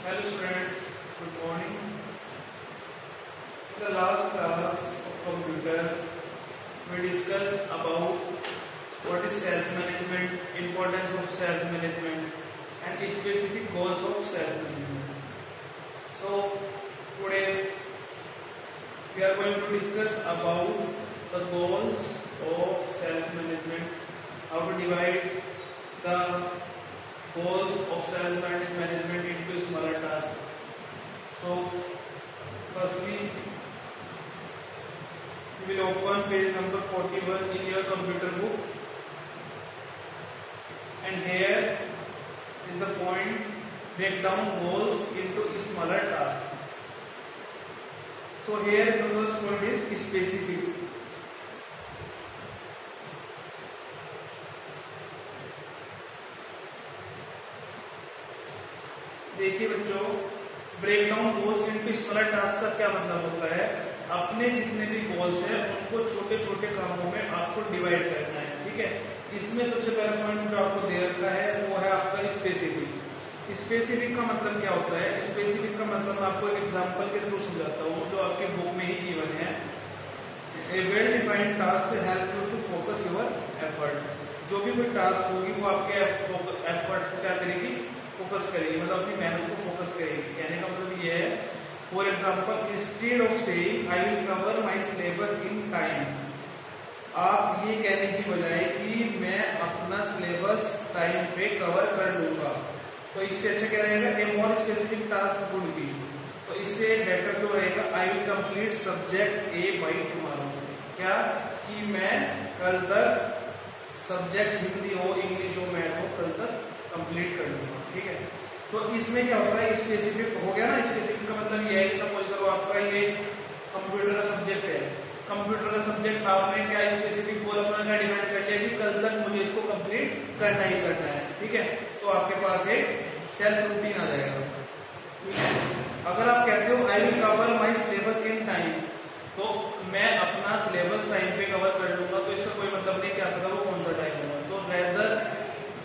Hello students, good morning. In the last class of computer, we discussed about what is self-management, importance of self-management and specific goals of self-management. So today we are going to discuss about the goals of self-management, how to divide the goals of self-management into smaller tasks. So firstly, you will open page number 41 in your computer book, and here is the point: break down goals into smaller tasks. So here the first point is specific. देखिए बच्चों, break down goals into smaller task का क्या मतलब होता है? अपने जितने भी गोल्स हैं उनको छोटे छोटे कामों में आपको डिवाइड करना है। ठीक है, इसमें सबसे पहला पॉइंट जो आपको दे रखा है वो है आपका स्पेसिफिक। स्पेसिफिक का मतलब क्या होता है? स्पेसिफिक का मतलब मैं आपको एक एग्जांपल के थ्रू समझाता हूँ जो आपके बुक में ही गिवन है। A well defined task help you to focus your effort. जो भी कोई टास्क होगी वो आपके एफर्ट को क्या करेगी? फोकस करेगी, मतलब अपनी मेहनत को फोकस करेगी। कहने का मतलब ये है, for example, instead of saying I will cover my syllabus in time, आप ये कहने की बजाय कि मैं अपना सिलेबस टाइम पे कवर कर लूंगा, तो इससे अच्छा क्या रहेगा? A more specific task would be. तो इससे बेटर जो रहेगा, I will complete subject A by tomorrow. क्या कि मैं कल तक सब्जेक्ट हिंदी हो, इंग्लिश हो, मैथ हो, कल तक कंप्लीट कर लूंगा। ठीक है, तो इसमें क्या होता है? स्पेसिफिक हो गया ना। स्पेसिफिक का मतलब ये है कि सपोज करो आपका ये कंप्यूटर का सब्जेक्ट है। कंप्यूटर का सब्जेक्ट आपने क्या स्पेसिफिक गोल अपना क्या डिफाइन कर लिया कि कल तक मुझे इसको कंप्लीट करना ही करना है। ठीक है, तो आपके पास एक सेल्फ रूटीन आ जाएगा। ठीक है, अगर आप कहते हो I will cover my syllabus in time, तो मैं अपना सिलेबस टाइम पे कवर कर लूंगा, तो इसका कोई मतलब नहीं क्या पता वो कौन सा टाइम होगा। तो रेदर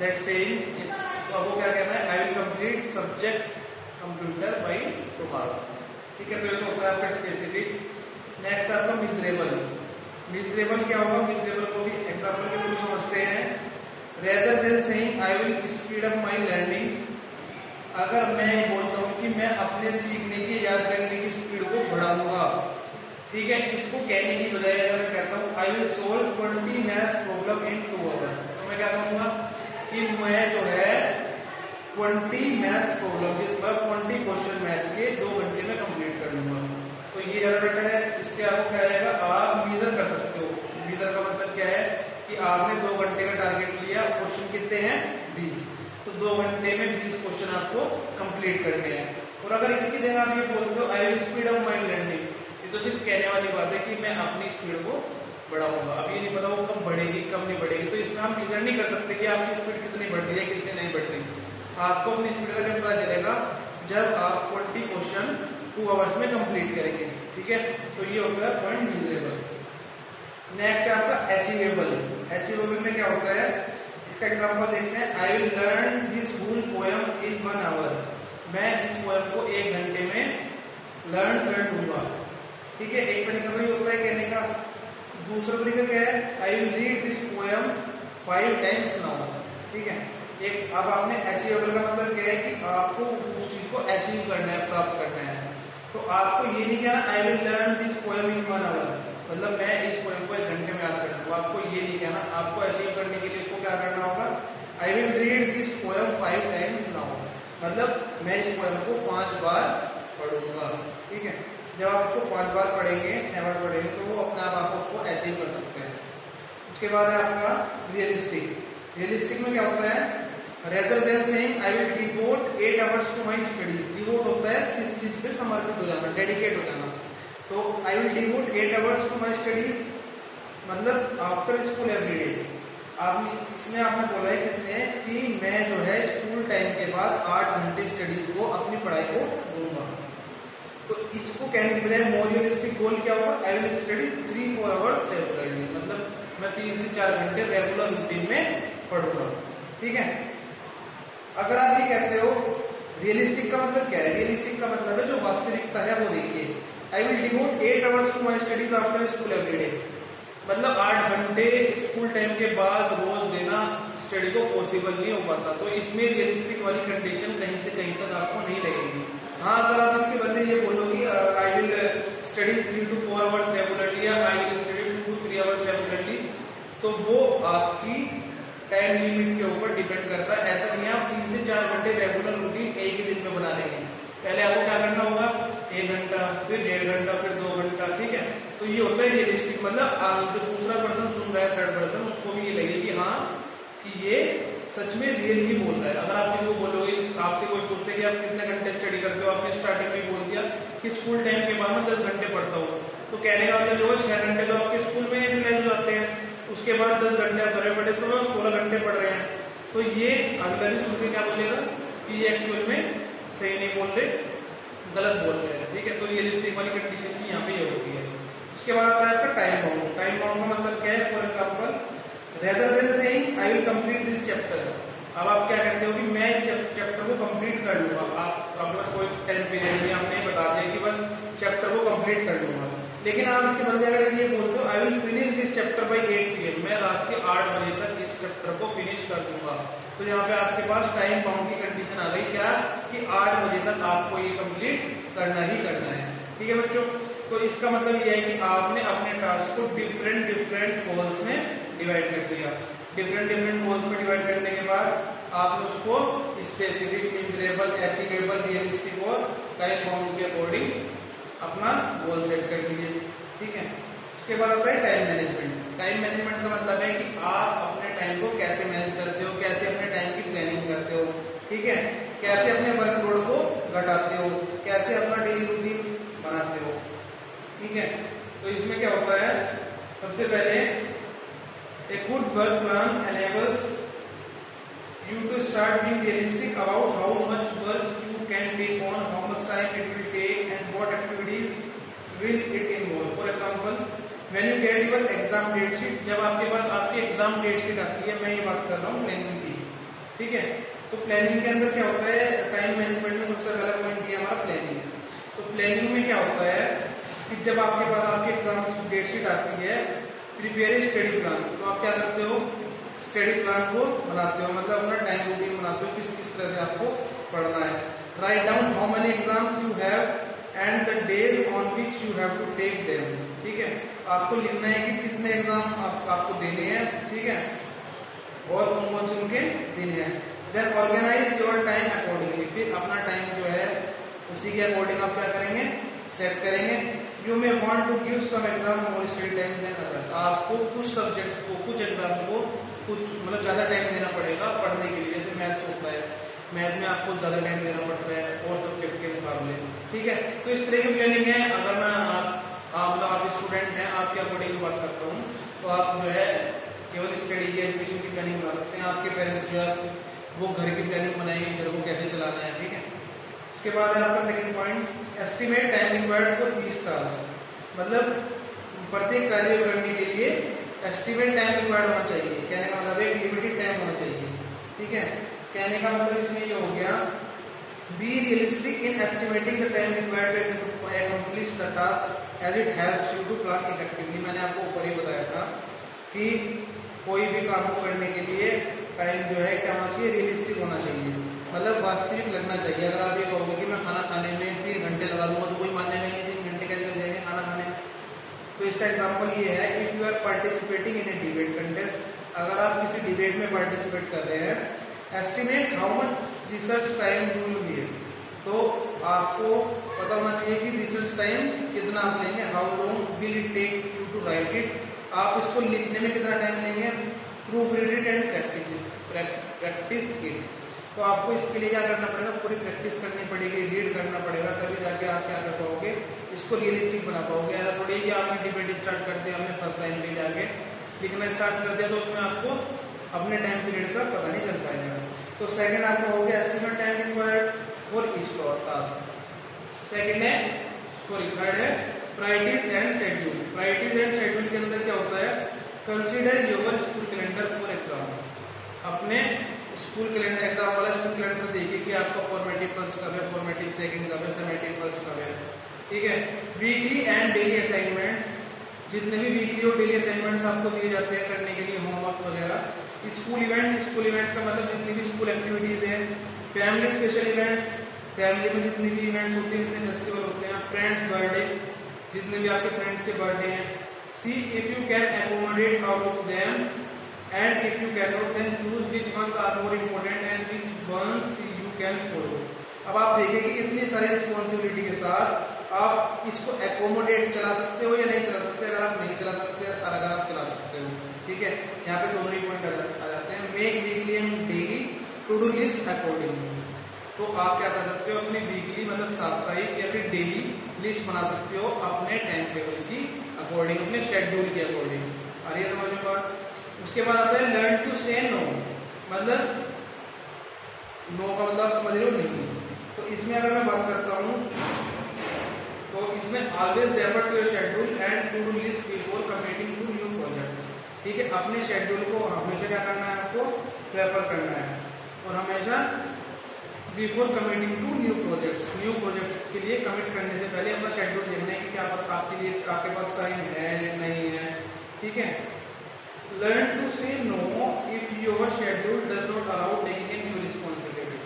दैट सेइंग, तो आपको क्या कहना है? आई will complete subject computer by tomorrow. ठीक है, तो ये तो होता है आपका स्पेसिफिक। नेक्स्ट आपका मिजरेबल। मिजरेबल क्या होगा? मिजरेबल को भी एग्जांपल के थ्रू समझते हैं। Rather than saying I will speed up my learning, अगर मैं बोलता हूं कि मैं अपने सीखने की, याद रखने की स्पीड को बढ़ाऊंगा। ठीक है, इसको कहने की बजाय अगर मैं कहता हूं I will solve 20 maths problem in 2 hour, तो मैं क्या कहूंगा कि मैं जो है 20 मैथ्स प्रॉब्लम के 20 क्वेश्चन मैथ के 2 घंटे में कंप्लीट कर लूंगा। तो ये ज्यादा बेटर है। इससे आपको क्या आएगा? आप मेजर कर सकते हो। मेजर का मतलब क्या है कि आपने 2 घंटे का टारगेट लिया, क्वेश्चन कितने हैं? 20, तो 2 घंटे में 20 क्वेश्चन आपको कंप्लीट करने हैं। और अगर इसकी जगह आप ये बोलते हो I will speed up my learning, ये तो सिर्फ कहने वाली बात है कि मैं अपनी स्पीड को बढ़ाऊंगा। अब ये नहीं पता वो कब बढ़ेगी कब नहीं बढ़ेगी, तो इसमें हम मेजर नहीं कर सकते कि आपकी स्पीड कितनी बढ़ रही है कितनी नहीं बढ़ रही। आपको अपनी स्पीड का जब पता चलेगा जब आप 20 क्वेश्चन 2 आवर्स में कंप्लीट करेंगे। ठीक है, तो ये होता है पॉइंट मेजरेबल। नेक्स्ट है आपका अचीवेबल। अचीवेबल में क्या होता है? इसका एग्जांपल देखते हैं। I will learn this whole poem in 1 hour, मैं इस पोएम को 1 घंटे में लर्न कर लूंगा। ठीक है, एक तरीका तो ये होता है कहने का। दूसरा तरीका क्या है? I will read this poem 5 times now. ठीक है, एक अब आपने अचीवेबल का मतलब क्या है कि आपको उस चीज को अचीव करना है, प्राप्त करना है। तो आपको ये नहीं कहना I will learn this poem in 1 hour, मतलब मैं इस पोएम को 1 घंटे में याद कर लूंगा। आपको ये नहीं कहना। आपको अचीव करने के लिए इसको क्या करना होगा? I will read this poem 5 times now, मतलब मैं इस पोएम को 5 बार पढ़ूंगा। ठीक है, जब आप उसको 5 बार पढ़ेंगे, 6 बार पढ़ेंगे, तो वो अपने आप उसको अचीव कर सकते हैं। उसके बाद है आपका रियलिस्टिक। रियलिस्टिक में क्या होता है? Rather than saying I will devote 8 hours to my studies. Devote होता है किस चीज पे? समर्पित हो जाना, डेडिकेट हो जाना। तो I will devote 8 hours to my studies, मतलब आफ्टर स्कूल एवरी डे। आपने इसमें आपने बोला है किसने कि मैं जो है स्कूल टाइम के बाद 8 घंटे स्टडीज को, अपनी पढ़ाई को दूंगा। तो इसको कहने के बजाय मोर रियलिस्टिक गोल क्या होगा? आई विल स्टडी 3-4 आवर्स रेगुलरली, मतलब मैं 3 से 4 घंटे रेगुलर रूटीन में पढ़ूंगा। ठीक है, अगर आप ये कहते हो रियलिस्टिक का मतलब क्या है? रियलिस्टिक का मतलब है जो वास्तविकता है वो देखिए। I will devote 8 hours to my studies after school every day. मतलब 8 घंटे स्कूल टाइम के बाद रोज देना स्टडी को पॉसिबल नहीं हो पाता, तो इसमें रियलिस्टिक वाली कंडीशन कहीं से कहीं तक आपको नहीं लगेगी। हाँ, अगर आप इसके बदले ये बोलोगी I will study 3 to 4 hours regularly या I will study 2 to 3 hours regularly, तो वो आपकी टाइम लिमिट के ऊपर डिपेंड करता है। ऐसा नहीं है आप 3 से 4 घंटे रेगुलर रूटीन एक ही दिन में बना लेंगे। पहले आपको क्या करना होगा, 1 घंटा, फिर 1.5 घंटा, फिर 2 घंटा, ठीक है। तो ये होता है रियलिस्टिक, मतलब जो दूसरा पर्सन सुन रहा है, थर्ड पर्सन, उसको भी ये लगे कि हाँ कि ये सच में रियल ही बोल रहा है। अगर आप किसी को बोलोगे, आपसे कोई पूछते कि आप कितने घंटे स्टडी करते हो, आपने स्टार्टिंग में बोल दिया कि स्कूल टाइम के बाद मैं 10 घंटे पढ़ता हूँ, तो कहने का मतलब जो है 6 घंटे तो आपके स्कूल में यूटिलाइज हो जाते हैं, उसके बाद 10 घंटे आप घर में पढ़े, 16 घंटे पढ़ रहे हैं। तो ये अगला भी सुन के क्या बोलेगा कि ये एक्चुअल में सही नहीं बोल रहे, गलत बोल रहे हैं, ठीक है। तो रियलिस्टिक वाली कंडीशन की यहाँ पे ये होती है। उसके बाद आता है आपका टाइम बाउंड। टाइम बाउंड का मतलब क्या है? For example, rather than saying I will complete this chapter, अब आप क्या कहते हो कि मैं इस चैप्टर को कंप्लीट कर लूंगा। आप बस कोई टाइम पीरियड में आपने बता दिया कि बस चैप्टर को कंप्लीट कर लूंगा, लेकिन आप इसके बदले अगर ये बोलते हो I will finish this chapter by 8 PM, मैं रात के 8 बजे तक इस चैप्टर को फिनिश कर दूंगा, तो यहाँ पे आपके पास टाइम बाउंड की कंडीशन आ गई क्या कि 8 बजे तक आपको ये कंप्लीट करना ही करना है, ठीक है बच्चों। तो इसका मतलब ये है कि आपने अपने टास्क को डिफरेंट गोल्स में डिवाइड कर दिया। डिफरेंट गोल्स में डिवाइड करने के बाद आपने उसको स्पेसिफिक, मेजरेबल, अचीवेबल, रियलिस्टिक और टाइम बाउंड के अकॉर्डिंग अपना गोल सेट कर लीजिए, ठीक है। उसके बाद आता है टाइम मैनेजमेंट। टाइम मैनेजमेंट का मतलब है कि आप अपने टाइम को कैसे मैनेज करते हो, कैसे अपने टाइम की प्लानिंग करते हो, ठीक है, कैसे अपने वर्कलोड को घटाते हो, कैसे अपना डेली रूटीन बनाते हो, ठीक है। तो इसमें क्या होता है, सबसे पहले a good work plan enables you to start being realistic about how much work you can take on, how much time it will take and what activities will it involve. For example, when you get your exam date sheet, जब आपके पास आपकी exam date sheet आती है, मैं ये बात कर रहा हूँ प्लानिंग की, ठीक है। तो प्लानिंग के अंदर क्या होता है, टाइम मैनेजमेंट में सबसे पहला पॉइंट दिया हमारा प्लानिंग। तो प्लानिंग में क्या होता है कि जब आपके पास आपकी एग्जाम डेट शीट आती है, प्रिपेयर स्टडी प्लान, तो आप क्या करते हो, स्टडी प्लान को बनाते हो, मतलब अपना टाइम रूटीन बनाते हो, किस किस तरह से आपको पढ़ना है। Write down how many exams you have and the days on which you have to take them, ठीक है। आपको लिखना है कि कितने एग्जाम आपको देने हैं, ठीक है, और कौन कौन से उनके देने हैं। Then organise your time accordingly, फिर अपना टाइम जो है उसी के अकॉर्डिंग आप क्या करेंगे, सेट करेंगे। You may want to give some exam more study time than others, आपको कुछ सब्जेक्ट्स को, कुछ एग्जाम को कुछ मतलब ज्यादा टाइम देना पड़ेगा पढ़ने के लिए। जैसे मैथ्स होता है, मैथ में आपको ज्यादा टाइम देना पड़ता है और सब्जेक्ट के मुकाबले, ठीक है। तो इस तरह की प्लानिंग है। अगर मैं मतलब आप स्टूडेंट हैं, आपके अकॉर्डिंग बात करता हूँ, तो आप जो है केवल स्टडी की, एजुकेशन की प्लानिंग बना सकते हैं। आपके पेरेंट्स जो है वो घर की प्लानिंग बनाएंगे, घर को कैसे चलाना है, ठीक है। उसके बाद है आपका second point, estimate time required for each task, मतलब प्रत्येक कार्य करने के लिए एस्टिमेट टाइम रिक्वायर्ड होना चाहिए। कहने का मतलब एक लिमिटेड टाइम होना चाहिए, ठीक है। कहने का मतलब इसमें ये हो गया, be realistic in estimating the time required to accomplish the task as it helps you to plan effectively. मैंने आपको ऊपर ही बताया था कि कोई भी काम को करने के लिए टाइम जो है क्या होना चाहिए, रियलिस्टिक होना चाहिए, मतलब वास्तविक लगना चाहिए। अगर आप ये कहोगे कि मैं खाना खाने में 3 घंटे लगा दूंगा, तो कोई मानेगा नहीं, 3 घंटे कैसे लग जाएंगे खाना खाने। तो इसका एग्जांपल ये है, if you are participating in a debate contest, अगर आप किसी डिबेट में पार्टिसिपेट कर रहे हैं, estimate how much research time do you need, तो आपको पता होना चाहिए कि रिसर्च टाइम कितना आप लेंगे। How long will it take you to write it, आप इसको लिखने में कितना टाइम लेंगे। Proofread it and practise it, तो आपको इसके लिए क्या करना पड़ेगा, पूरी प्रैक्टिस करनी पड़ेगी, रीड करना पड़ेगा, तभी जाके आप क्या कर पाओगे, इसको रियलिस्टिक बना पाओगे। ऐसा थोड़ी कि आपने डिबेट स्टार्ट कर दिया, आपने फर्स्ट लाइन पे जाके लिखना स्टार्ट कर दिया, तो उसमें आपको अपने टाइम पीरियड का पता नहीं चल पाएगा। तो सेकंड आपका हो गया estimate time required for each task. Second है, सॉरी थर्ड है priorities and schedule. Priorities and schedule के अंदर क्या होता है, consider your school calendar for exam, अपने स्कूल कैलेंडर एग्जाम वाला स्कूल कैलेंडर देखिए कि आपका फॉर्मेटिव फर्स्ट कब है, फॉर्मेटिव सेकंड कब है, समेटिव फर्स्ट कब है, ठीक है। वीकली एंड डेली असाइनमेंट्स, जितने भी वीकली और डेली असाइनमेंट्स आपको दिए जाते हैं करने के लिए, होमवर्क वगैरह। स्कूल इवेंट्स का मतलब जितनी भी स्कूल एक्टिविटीज है। फैमिली स्पेशल इवेंट्स, फैमिली में जितनी भी इवेंट्स होते हैं, जितने फेस्टिवल होते हैं। फ्रेंड्स बर्थडे, जितने भी आपके फ्रेंड्स के बर्थडे हैं। See if you can accommodate out of them and if you can not then choose which ones are more important and which ones you can follow. अब आप देखिए कि इतनी सारी रिस्पॉन्सिबिलिटी के साथ आप इसको एकोमोडेट चला सकते हो या नहीं चला सकते। अगर आप नहीं चला सकते और अगर आप चला सकते हो, ठीक है। यहाँ पे दोनों ही पॉइंट आ जाते हैं। Make weekly and daily to do list accordingly, तो आप क्या कर सकते हो, अपनी वीकली मतलब साप्ताहिक या फिर डेली लिस्ट बना सकते हो अपने टाइम टेबल की अकॉर्डिंग, अपने शेड्यूल के अकॉर्डिंग। आ रही है समझ में बात। उसके बाद आता है लर्न टू से नो, मतलब नो का मतलब आप समझ रहे हो नहीं। तो इसमें अगर मैं बात करता हूँ तो इसमें always refer to your schedule and to do list before committing to new project, ठीक है। अपने शेड्यूल को हमेशा क्या करना है, आपको रेफर करना है और हमेशा before committing to new projects के लिए कमिट करने से पहले अपना शेड्यूल देखना है कि क्या आपके लिए आपके पास टाइम है नहीं है, ठीक है। लर्न टू से know if your schedule does not allow taking a new responsibility.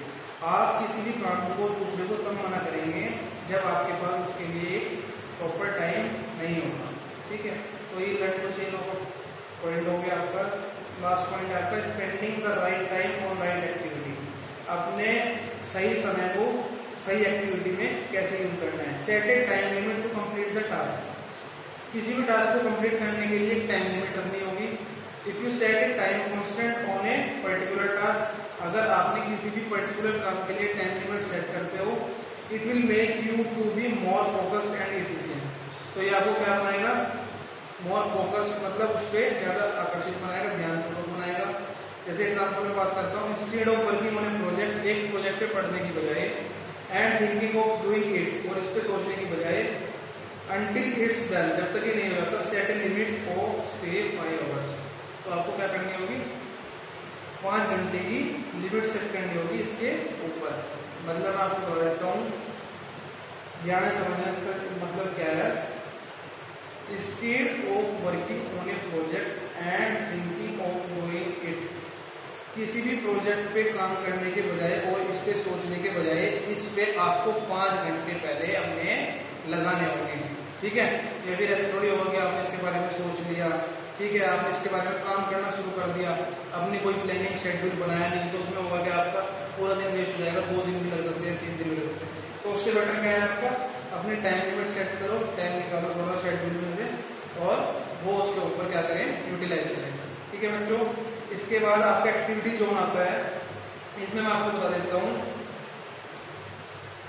आप किसी भी काम को दूसरे को तब मना करेंगे जब आपके पास उसके लिए प्रॉपर टाइम नहीं होगा, ठीक है। तो ये लर्न टू से नो पॉइंट हो गया आपका। लास्ट पॉइंट आपका spending the right time on right activity, अपने सही समय को सही एक्टिविटी में कैसे यूज करना है। Set a time limit to complete the task, किसी भी टास्क को कंप्लीट करने के लिए एक टाइम लिमिट रखनी होगी। If you set a time constant on a particular task, अगर आपने किसी भी पर्टिकुलर काम के लिए टाइम लिमिट सेट करते हो, it will make you to be more focused and efficient. तो ये आपको क्या बनाएगा, मोर फोकस्ड, मतलब उस पर ज्यादा आकर्षित बनाएगा, ध्यानपूर्वक बनाएगा। जैसे एग्जाम्पल में बात करता हूँ, instead of working on A project, एक प्रोजेक्ट पे पढ़ने की बजाय, and thinking of doing it, और इस पे सोचने की बजाय, अंटिल इट्स डन, जब तक ये नहीं हो जाता, सेट ए लिमिट ऑफ से 5 आवर्स। तो आपको क्या करनी होगी, 5 घंटे की लिमिट सेट करनी होगी इसके ऊपर। मतलब मैं आपको बता देता हूँ, ध्यान से समझना इसका मतलब क्या है। Instead of working on A project and thinking of doing it, किसी भी प्रोजेक्ट पे काम करने के बजाय और इस पे सोचने के बजाय, इस पे आपको 5 घंटे पहले अपने लगाने होंगे, ठीक है। या फिर ऐसे थोड़ी होगा कि आपने इसके बारे में सोच लिया, ठीक है, आपने इसके बारे में काम करना शुरू कर दिया, अपनी कोई प्लानिंग शेड्यूल बनाया नहीं, तो उसमें होगा कि आपका पूरा दिन वेस्ट हो जाएगा, 2 दिन भी लग सकते हैं, 3 दिन भी लग सकते हैं। तो उससे बेटर क्या है, आपका अपनी टाइम लिमिट सेट करो, टाइम निकालो थोड़ा शेड्यूल में से, और वो उसके ऊपर क्या करें, यूटिलाइज करें, ठीक है बच्चों। इसके बाद आपका एक्टिविटी जोन आता है, इसमें मैं आपको बता देता हूँ,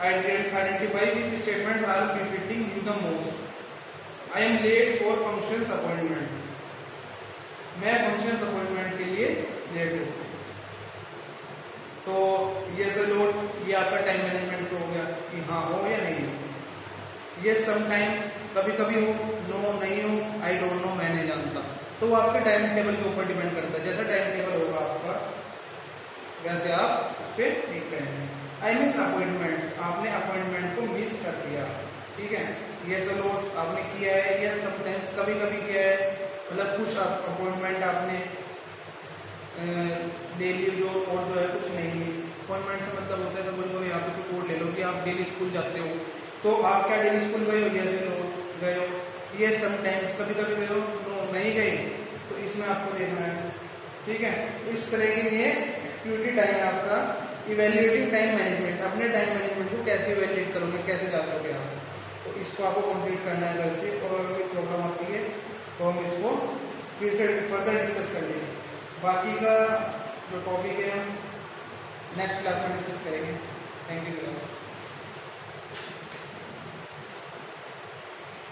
identify which statements are benefiting you the most. I am late for functions appointment, मैं फंक्शंस अपॉइंटमेंट के लिए लेट हूँ। तो ये ये आपका टाइम मैनेजमेंट हो गया कि हाँ हो या नहीं हो। ये समटाइम्स, कभी कभी हो, नो नहीं हो, आई डोंट नो, मैं नहीं जानता। तो वो आपके टाइम टेबल के ऊपर डिपेंड करता है, जैसा टाइम टेबल होगा आपका वैसे आप उस पर ठीक करेंगे। आई मिस अपॉइंटमेंट्स, आपने अपॉइंटमेंट को मिस कर दिया, ठीक है। ये चलो आपने किया है, या समटाइम्स कभी कभी किया है, मतलब कुछ अपॉइंटमेंट आपने ले ली जो, और जो है कुछ नहीं ली। अपॉइंटमेंट से मतलब होता है, समझ लो यहाँ पे कुछ और ले लो कि आप डेली स्कूल जाते हो, तो आप क्या डेली स्कूल गए हो, जैसे लोग गए हो। ये समटाइम्स, कभी कभी गए हो, नो नहीं गए, तो इसमें आपको देखना है, ठीक है। तो इस तरह की ये एक्टिविटी टाइम आपका। इवेल्युएटिंग टाइम मैनेजमेंट, अपने टाइम मैनेजमेंट को कैसे इवेल्युएट करोगे, कैसे जांचोगे आप, तो इसको आपको कंप्लीट करना है घर से। और अगर कोई प्रॉब्लम आती है तो हम इसको फिर से फर्दर डिस्कस कर लेंगे। बाकी का जो टॉपिक है हम नेक्स्ट क्लास में डिस्कस करेंगे। Thank you.